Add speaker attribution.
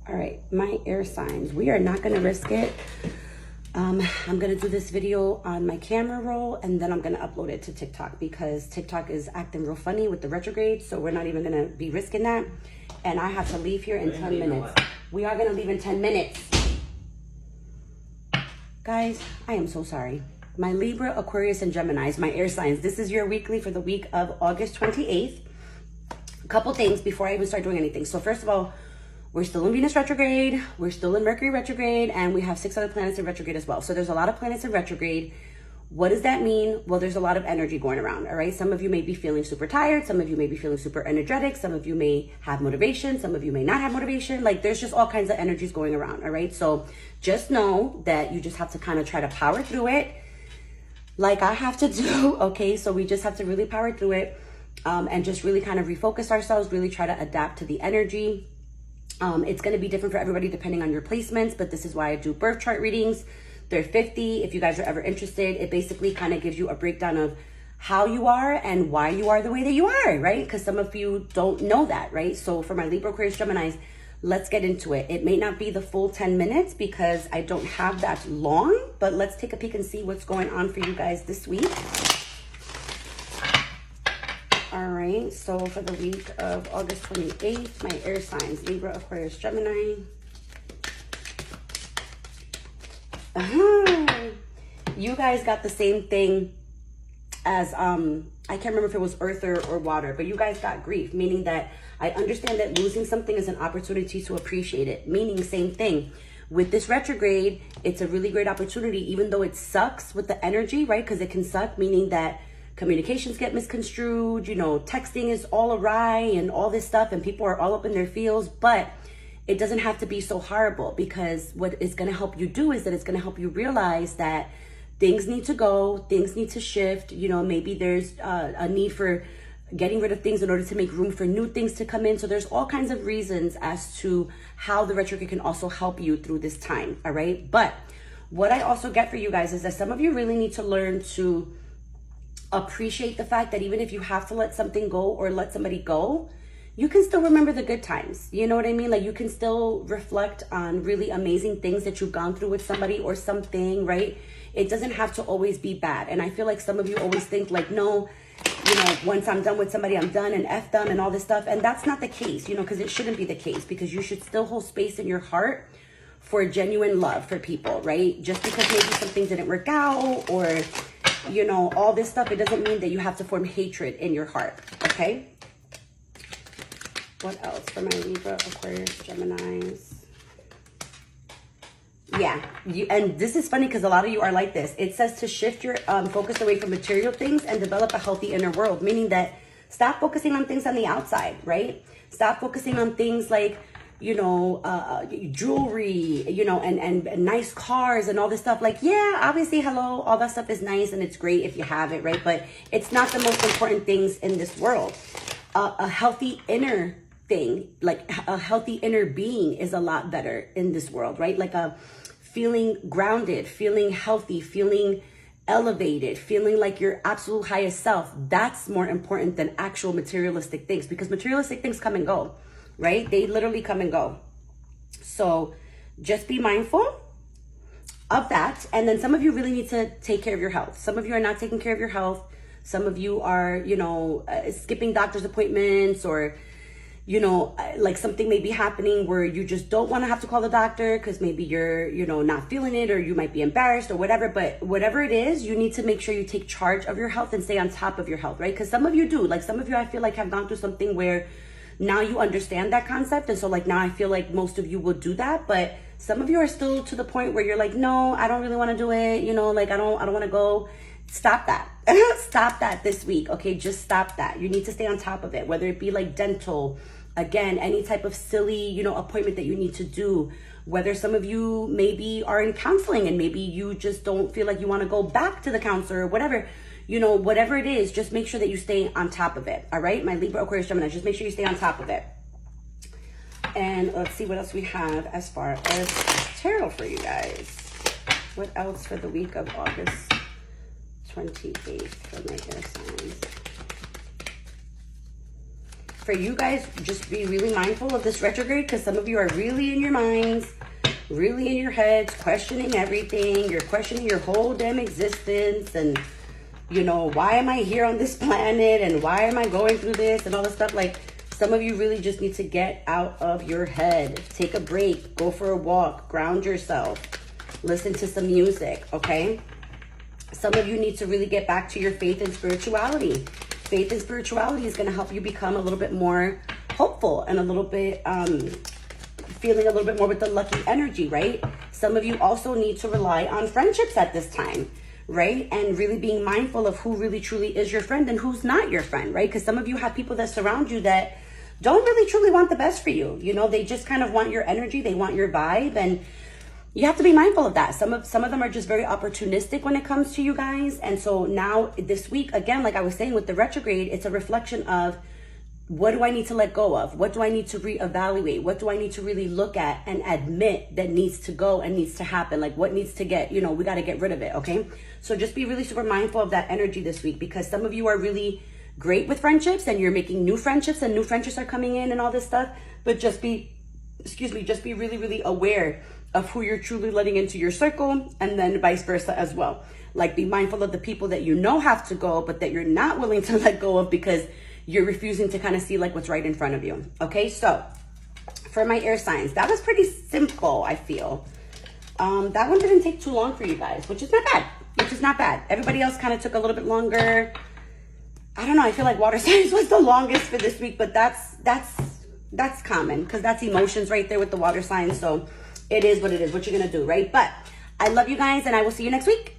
Speaker 1: All right, my air signs. We are not gonna risk it. I'm gonna do this video on my camera roll and then I'm gonna upload it to TikTok because TikTok is acting real funny with the retrograde. So we're not even gonna be risking that. And I have to leave here in 10 minutes. We are gonna leave in 10 minutes. Guys, I am so sorry. My Libra, Aquarius, and Geminis, my air signs. This is your weekly for the week of August 28th. A couple things before I even start doing anything. So first of all, we're still in Venus retrograde, we're still in Mercury retrograde, and we have 6 other planets in retrograde as well. So there's a lot of planets in retrograde. What does that mean? Well, there's a lot of energy going around, all right? Some of you may be feeling super tired. Some of you may be feeling super energetic. Some of you may have motivation. Some of you may not have motivation. Like there's just all kinds of energies going around, all right? So just know that you just have to kind of try to power through it like I have to do, okay? So we just have to really power through it and just really kind of refocus ourselves, really try to adapt to the energy. It's going to be different for everybody depending on your placements, but this is why I do birth chart readings. They're 50. If you guys are ever interested, it basically kind of gives you a breakdown of how you are and why you are the way that you are, right? Because some of you don't know that, right? So for my Libra, Aquarius, Geminis, let's get into it. It may not be the full 10 minutes because I don't have that long, but let's take a peek and see what's going on for you guys this week. All right, so for the week of August 28th, my air signs, Libra, Aquarius, Gemini. You guys got the same thing as, I can't remember if it was earth or water, but you guys got grief, meaning that I understand that losing something is an opportunity to appreciate it, meaning same thing. With this retrograde, it's a really great opportunity, even though it sucks with the energy, right? Because it can suck, meaning that communications get misconstrued, you know, texting is all awry and all this stuff and people are all up in their feels, but it doesn't have to be so horrible because what it's going to help you do is that it's going to help you realize that things need to go, things need to shift, you know, maybe there's a need for getting rid of things in order to make room for new things to come in. So there's all kinds of reasons as to how the retrograde can also help you through this time, all right? But what I also get for you guys is that some of you really need to learn to appreciate the fact that even if you have to let something go or let somebody go, you can still remember the good times. You know what I mean? Like you can still reflect on really amazing things that you've gone through with somebody or something, right? It doesn't have to always be bad. And I feel like some of you always think like, no, you know, once I'm done with somebody, I'm done and F them and all this stuff. And that's not the case, you know, because it shouldn't be the case because you should still hold space in your heart for genuine love for people, right? Just because maybe something didn't work out or you know, all this stuff, it doesn't mean that you have to form hatred in your heart, okay? What else for my Libra, Aquarius, Geminis? Yeah, and this is funny because a lot of you are like this. It says to shift your focus away from material things and develop a healthy inner world, meaning that stop focusing on things on the outside, right? Stop focusing on things like, you know, jewelry, you know, and nice cars and all this stuff. Like, yeah, obviously, hello, all that stuff is nice and it's great if you have it, right? But it's not the most important things in this world. A healthy inner thing, like a healthy inner being is a lot better in this world, right? Like a feeling grounded, feeling healthy, feeling elevated, feeling like your absolute highest self. That's more important than actual materialistic things because materialistic things come and go. Right? They literally come and go. So just be mindful of that. And then some of you really need to take care of your health. Some of you are not taking care of your health. Some of you are, you know, skipping doctor's appointments or, you know, like something may be happening where you just don't want to have to call the doctor because maybe you're, you know, not feeling it or you might be embarrassed or whatever. But whatever it is, you need to make sure you take charge of your health and stay on top of your health, right? Because some of you do. Like some of you, I feel like have gone through something where now you understand that concept. And so like now I feel like most of you will do that. But some of you are still to the point where you're like, no, I don't really want to do it. You know, like I don't want to go. Stop that. Stop that this week. Okay. Just stop that. You need to stay on top of it, whether it be like dental, again, any type of silly, you know, appointment that you need to do, whether some of you maybe are in counseling and maybe you just don't feel like you want to go back to the counselor or whatever. You know, whatever it is, just make sure that you stay on top of it. All right, my Libra, Aquarius, Gemini, just make sure you stay on top of it. And let's see what else we have as far as tarot for you guys. What else for the week of August 28th for my air signs? for you guys, just be really mindful of this retrograde, because some of you are really in your minds, really in your heads, questioning everything. You're questioning your whole damn existence, and you know, why am I here on this planet, and why am I going through this and all this stuff. Like, some of you really just need to get out of your head. Take a break, go for a walk, ground yourself, listen to some music, okay? Some of you need to really get back to your faith and spirituality. Faith and spirituality is going to help you become a little bit more hopeful and a little bit feeling a little bit more with the lucky energy, right? Some of you also need to rely on friendships at this time, right? And really being mindful of who really truly is your friend and who's not your friend, right? Because some of you have people that surround you that don't really truly want the best for you. You know, they just kind of want your energy, they want your vibe, and you have to be mindful of that. Some of them are just very opportunistic when it comes to you guys. And so now this week, again, like I was saying with the retrograde, it's a reflection of, what do I need to let go of? What do I need to reevaluate? What do I need to really look at and admit that needs to go and needs to happen? Like, what needs to get, you know, we got to get rid of it, okay? So just be really super mindful of that energy this week, because some of you are really great with friendships and you're making new friendships and new friendships are coming in and all this stuff. But just be really, really aware of who you're truly letting into your circle, and then vice versa as well. Like, be mindful of the people that you know have to go, but that you're not willing to let go of because you're refusing to kind of see like what's right in front of you. Okay, so for my air signs, that was pretty simple, I feel. That one didn't take too long for you guys, which is not bad. Everybody else kind of took a little bit longer. I don't know, I feel like water signs was the longest for this week, but that's common, because that's emotions right there with the water signs. So it is what it is, what you're gonna do, right? But I love you guys, and I will see you next week.